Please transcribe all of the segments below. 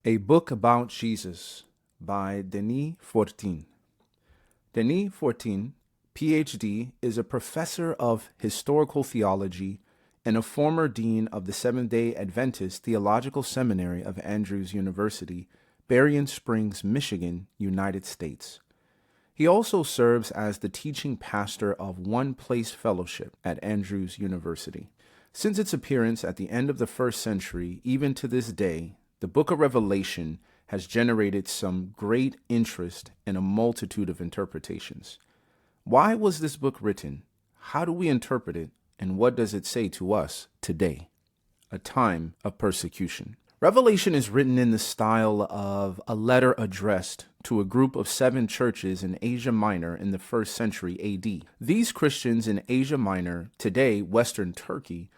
A Book About Jesus by Denis Fortin. Denis Fortin, Ph.D., is a professor of historical theology and a former dean of the Seventh-day Adventist Theological Seminary of Andrews University, Berrien Springs, Michigan, United States. He also serves as the teaching pastor of One Place Fellowship at Andrews University. Since its appearance at the end of the first century, even to this day, the book of Revelation has generated some great interest and a multitude of interpretations. Why was this book written? How do we interpret it? And what does it say to us today? A time of persecution. Revelation is written in the style of a letter addressed to a group of 7 churches in Asia Minor in the 1st century AD. These Christians in Asia Minor, today Western Turkey,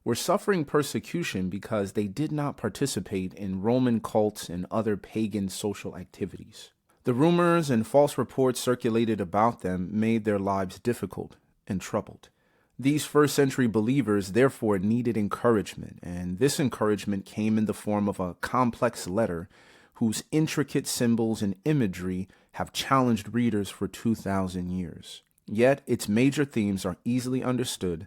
were suffering persecution because they did not participate in Roman cults and other pagan social activities. The rumors and false reports circulated about them made their lives difficult and troubled. These first century believers therefore needed encouragement, and this encouragement came in the form of a complex letter whose intricate symbols and imagery have challenged readers for 2,000 years. Yet its major themes are easily understood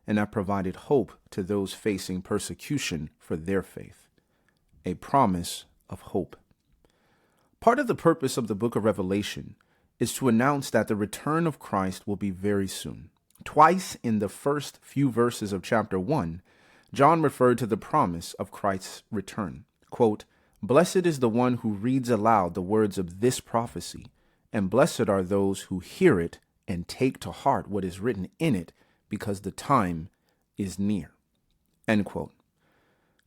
and have provided hope to those facing persecution for their faith. A promise of hope. Part of the purpose of the book of Revelation is to announce that the return of Christ will be very soon. Twice in the first few verses of chapter 1, John referred to the promise of Christ's return. Quote, "Blessed is the one who reads aloud the words of this prophecy, and blessed are those who hear it and take to heart what is written in it, because the time is near." End quote.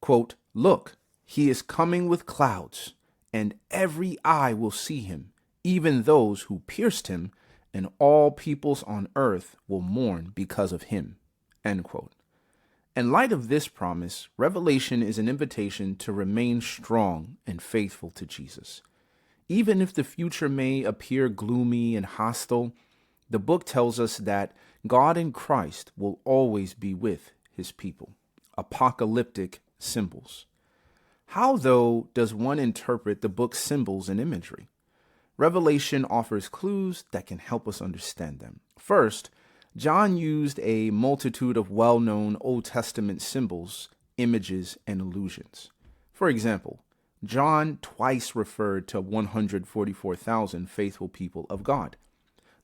Quote, "Look, he is coming with clouds, and every eye will see him, even those who pierced him, and all peoples on earth will mourn because of him." End quote. In light of this promise, Revelation is an invitation to remain strong and faithful to Jesus. Even if the future may appear gloomy and hostile, the book tells us that God in Christ will always be with his people. Apocalyptic symbols. How, though, does one interpret the book's symbols and imagery? Revelation offers clues that can help us understand them. First, John used a multitude of well-known Old Testament symbols, images, and allusions. For example, John twice referred to 144,000 faithful people of God.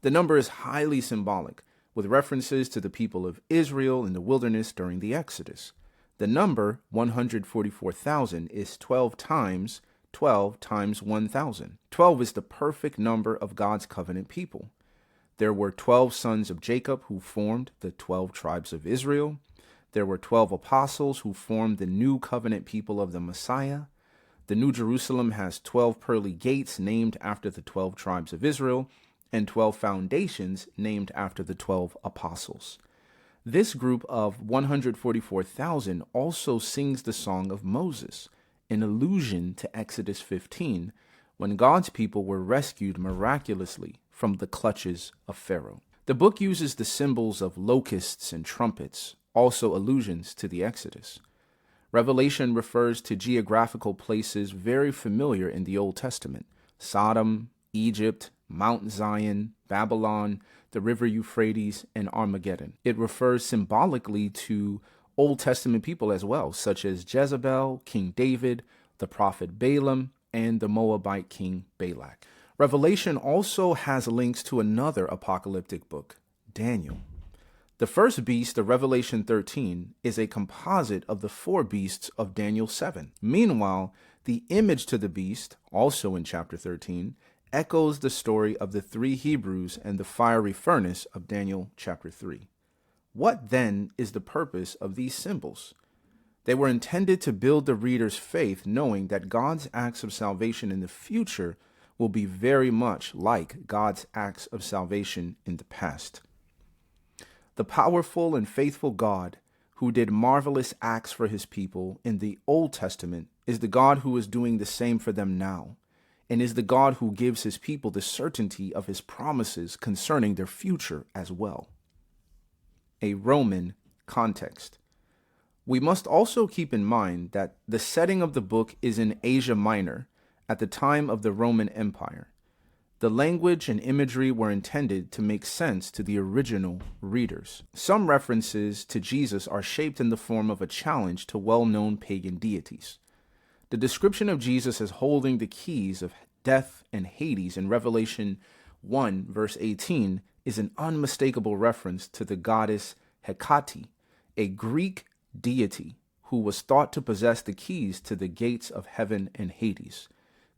The number is highly symbolic, with references to the people of Israel in the wilderness during the Exodus. The number 144,000 is 12 times 1,000. 12 is the perfect number of God's covenant people. There were 12 sons of Jacob who formed the 12 tribes of Israel. There were 12 apostles who formed the new covenant people of the Messiah. The New Jerusalem has 12 pearly gates named after the 12 tribes of Israel, and 12 foundations named after the 12 apostles. This group of 144,000 also sings the song of Moses, an allusion to Exodus 15, when God's people were rescued miraculously from the clutches of Pharaoh. The book uses the symbols of locusts and trumpets, also allusions to the Exodus. Revelation refers to geographical places very familiar in the Old Testament: Sodom, Egypt, Mount Zion, Babylon, the river Euphrates, and Armageddon. It refers symbolically to Old Testament people as well, such as Jezebel, King David, the prophet Balaam, and the Moabite king Balak. Revelation also has links to another apocalyptic book, Daniel. The first beast of Revelation 13 is a composite of the 4 beasts of Daniel 7. Meanwhile, the image to the beast, also in chapter 13, echoes the story of the 3 Hebrews and the fiery furnace of Daniel chapter 3. What then is the purpose of these symbols? They were intended to build the reader's faith, knowing that God's acts of salvation in the future will be very much like God's acts of salvation in the past. The powerful and faithful God who did marvelous acts for his people in the Old Testament is the God who is doing the same for them now, and is the God who gives his people the certainty of his promises concerning their future as well. A Roman context. We must also keep in mind that the setting of the book is in Asia Minor at the time of the Roman Empire. The language and imagery were intended to make sense to the original readers. Some references to Jesus are shaped in the form of a challenge to well-known pagan deities. The description of Jesus as holding the keys of death and Hades in Revelation 1, verse 18, is an unmistakable reference to the goddess Hecate, a Greek deity who was thought to possess the keys to the gates of heaven and Hades.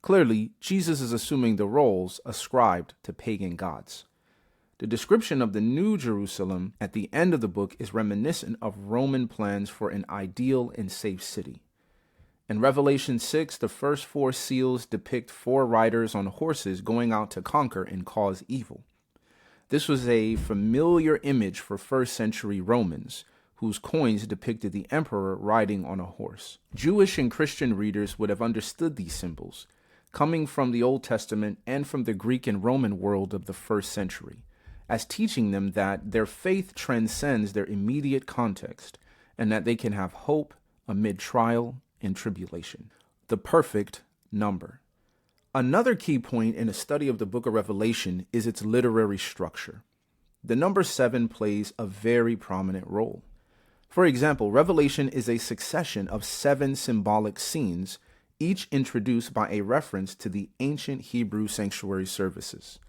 Clearly, Jesus is assuming the roles ascribed to pagan gods. The description of the New Jerusalem at the end of the book is reminiscent of Roman plans for an ideal and safe city. In Revelation 6, the first 4 seals depict 4 riders on horses going out to conquer and cause evil. This was a familiar image for first-century Romans, whose coins depicted the emperor riding on a horse. Jewish and Christian readers would have understood these symbols, coming from the Old Testament and from the Greek and Roman world of the first century, as teaching them that their faith transcends their immediate context and that they can have hope amid trial and tribulation. The perfect number. Another key point in a study of the book of Revelation is its literary structure. The number 7 plays a very prominent role. For example, Revelation is a succession of 7 symbolic scenes, each introduced by a reference to the ancient Hebrew sanctuary services.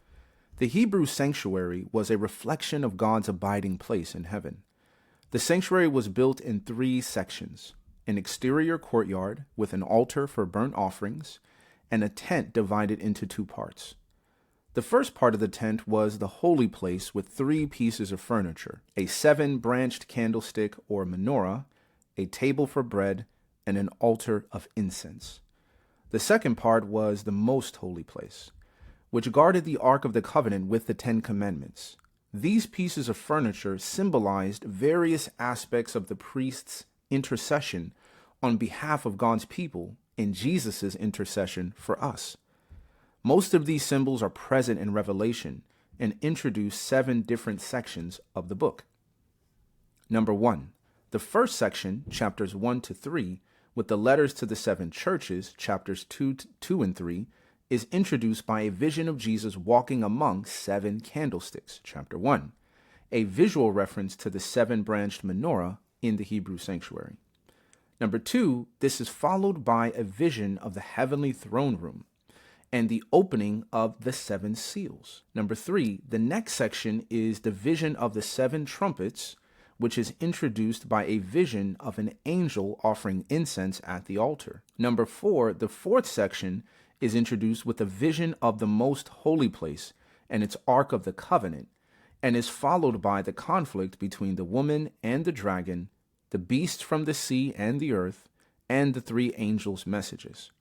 The Hebrew sanctuary was a reflection of God's abiding place in heaven. The sanctuary was built in 3 sections: an exterior courtyard with an altar for burnt offerings, and a tent divided into 2 parts. The first part of the tent was the holy place with 3 pieces of furniture: a 7-branched candlestick or menorah, a table for bread, and an altar of incense. The second part was the most holy place, which guarded the Ark of the Covenant with the 10 Commandments. These pieces of furniture symbolized various aspects of the priest's intercession on behalf of God's people and Jesus' intercession for us. Most of these symbols are present in Revelation and introduce 7 different sections of the book. Number 1. The first section, chapters 1 to 3, with the letters to the 7 churches, chapters 2 and 3, is introduced by a vision of Jesus walking among 7 candlesticks, chapter 1, a visual reference to the 7-branched menorah in the Hebrew sanctuary. Number 2, this is followed by a vision of the heavenly throne room and the opening of the 7 seals. Number 3, the next section is the vision of the 7 trumpets, which is introduced by a vision of an angel offering incense at the altar. Number 4, the 4th section is introduced with a vision of the most holy place and its Ark of the Covenant, and is followed by the conflict between the woman and the dragon, the beast from the sea and the earth, and the 3 angels' messages.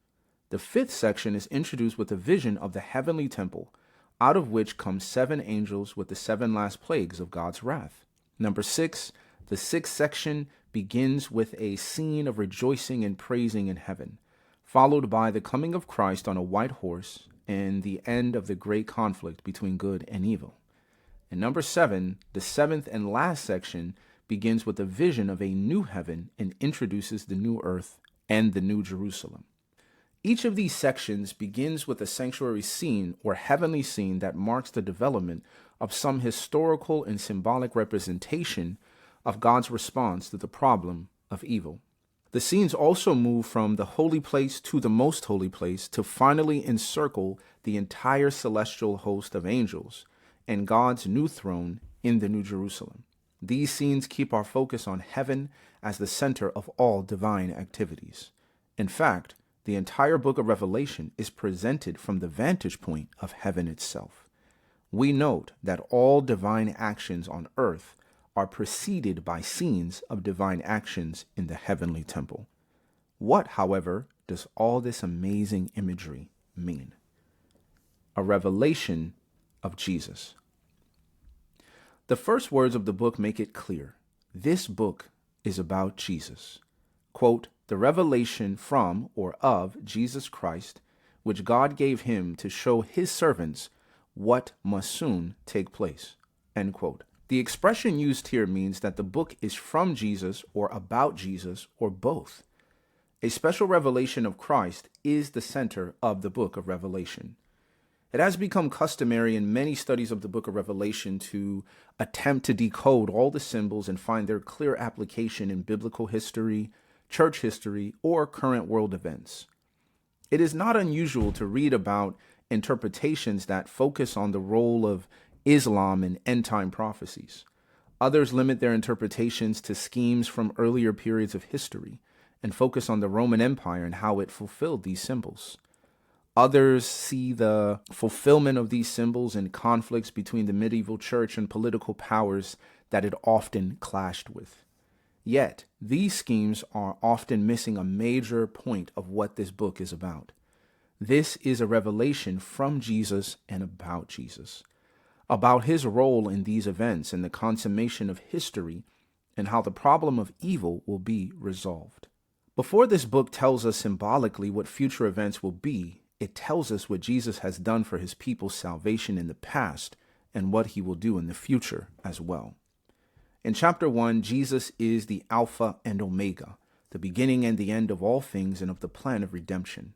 The 5th section is introduced with a vision of the heavenly temple, out of which come 7 angels with the 7 last plagues of God's wrath. Number 6, the 6th section begins with a scene of rejoicing and praising in heaven, followed by the coming of Christ on a white horse and the end of the great conflict between good and evil. And number 7, the 7th and last section begins with a vision of a new heaven and introduces the new earth and the new Jerusalem. Each of these sections begins with a sanctuary scene or heavenly scene that marks the development of some historical and symbolic representation of God's response to the problem of evil. The scenes also move from the holy place to the most holy place to finally encircle the entire celestial host of angels and God's new throne in the New Jerusalem. These scenes keep our focus on heaven as the center of all divine activities. In fact, the entire book of Revelation is presented from the vantage point of heaven itself. We note that all divine actions on earth are preceded by scenes of divine actions in the heavenly temple. What, however, does all this amazing imagery mean? A revelation of Jesus. The first words of the book make it clear. This book is about Jesus. Quote, the revelation from or of Jesus Christ, which God gave him to show his servants what must soon take place. End quote. The expression used here means that the book is from Jesus or about Jesus or both. A special revelation of Christ is the center of the book of Revelation. It has become customary in many studies of the book of Revelation to attempt to decode all the symbols and find their clear application in biblical history, church history, or current world events. It is not unusual to read about interpretations that focus on the role of Islam in end-time prophecies. Others limit their interpretations to schemes from earlier periods of history and focus on the Roman Empire and how it fulfilled these symbols. Others see the fulfillment of these symbols in conflicts between the medieval church and political powers that it often clashed with. Yet, these schemes are often missing a major point of what this book is about. This is a revelation from Jesus and about Jesus, about his role in these events and the consummation of history and how the problem of evil will be resolved. Before this book tells us symbolically what future events will be, it tells us what Jesus has done for his people's salvation in the past and what he will do in the future as well. In chapter 1, Jesus is the Alpha and Omega, the beginning and the end of all things and of the plan of redemption.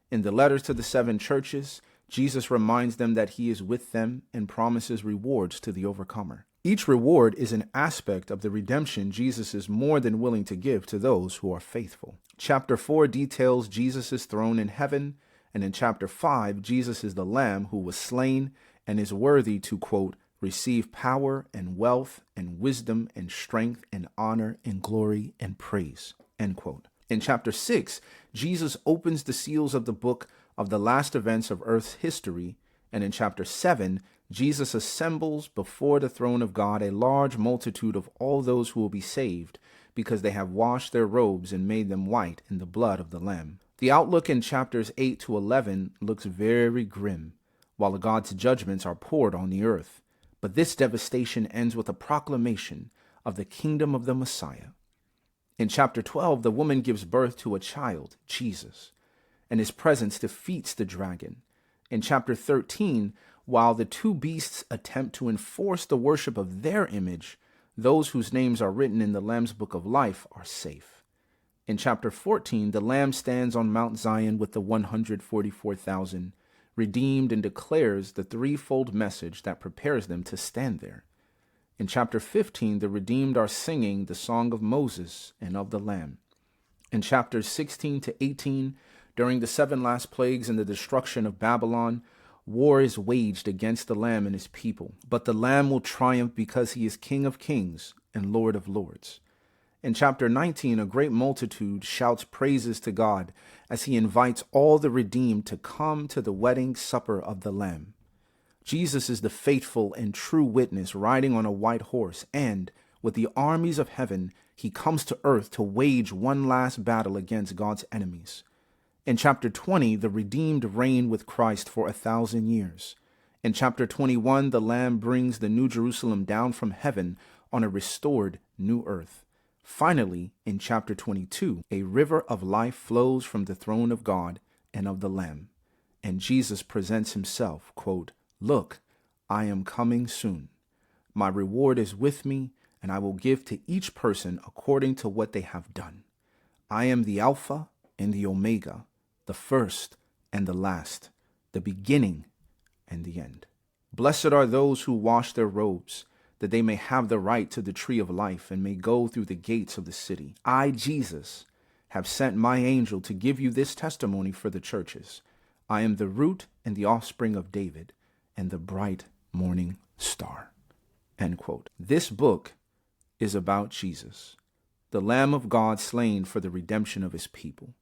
In the letters to the 7 churches, Jesus reminds them that he is with them and promises rewards to the overcomer. Each reward is an aspect of the redemption Jesus is more than willing to give to those who are faithful. Chapter 4 details Jesus' throne in heaven, and in chapter 5, Jesus is the Lamb who was slain and is worthy to, quote, receive power and wealth and wisdom and strength and honor and glory and praise, end quote. In chapter 6, Jesus opens the seals of the book of the last events of Earth's history, and in chapter 7, Jesus assembles before the throne of God a large multitude of all those who will be saved because they have washed their robes and made them white in the blood of the Lamb. The outlook in chapters 8 to 11 looks very grim, while God's judgments are poured on the earth. But this devastation ends with a proclamation of the kingdom of the Messiah. In chapter 12, the woman gives birth to a child, Jesus, and his presence defeats the dragon. In chapter 13, while the 2 beasts attempt to enforce the worship of their image, those whose names are written in the Lamb's book of life are safe. In chapter 14, the Lamb stands on Mount Zion with the 144,000, redeemed, and declares the threefold message that prepares them to stand there. In chapter 15, the redeemed are singing the song of Moses and of the Lamb. In chapters 16 to 18, during the 7 last plagues and the destruction of Babylon, war is waged against the Lamb and his people. But the Lamb will triumph because he is King of kings and Lord of lords. In chapter 19, a great multitude shouts praises to God as he invites all the redeemed to come to the wedding supper of the Lamb. Jesus is the faithful and true witness riding on a white horse, and with the armies of heaven, he comes to earth to wage one last battle against God's enemies. In chapter 20, the redeemed reign with Christ for 1,000 years. In chapter 21, the Lamb brings the New Jerusalem down from heaven on a restored new earth. Finally, in chapter 22, a river of life flows from the throne of God and of the Lamb. And Jesus presents himself, quote, look, I am coming soon. My reward is with me, and I will give to each person according to what they have done. I am the Alpha and the Omega, the first and the last, the beginning and the end. Blessed are those who wash their robes, that they may have the right to the tree of life and may go through the gates of the city. I, Jesus, have sent my angel to give you this testimony for the churches. I am the root and the offspring of David and the bright morning star. End quote. This book is about Jesus, the Lamb of God slain for the redemption of his people.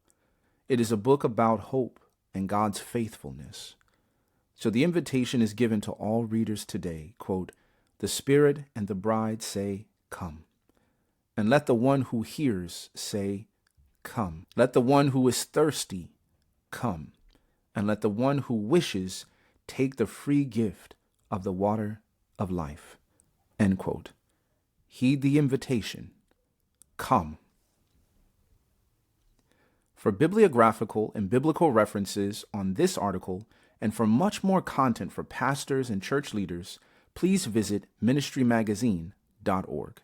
It is a book about hope and God's faithfulness. So the invitation is given to all readers today, quote, the Spirit and the bride say, come. And let the one who hears say, come. Let the one who is thirsty come. And let the one who wishes take the free gift of the water of life. End quote. Heed the invitation. Come. For bibliographical and biblical references on this article, and for much more content for pastors and church leaders, please visit ministrymagazine.org.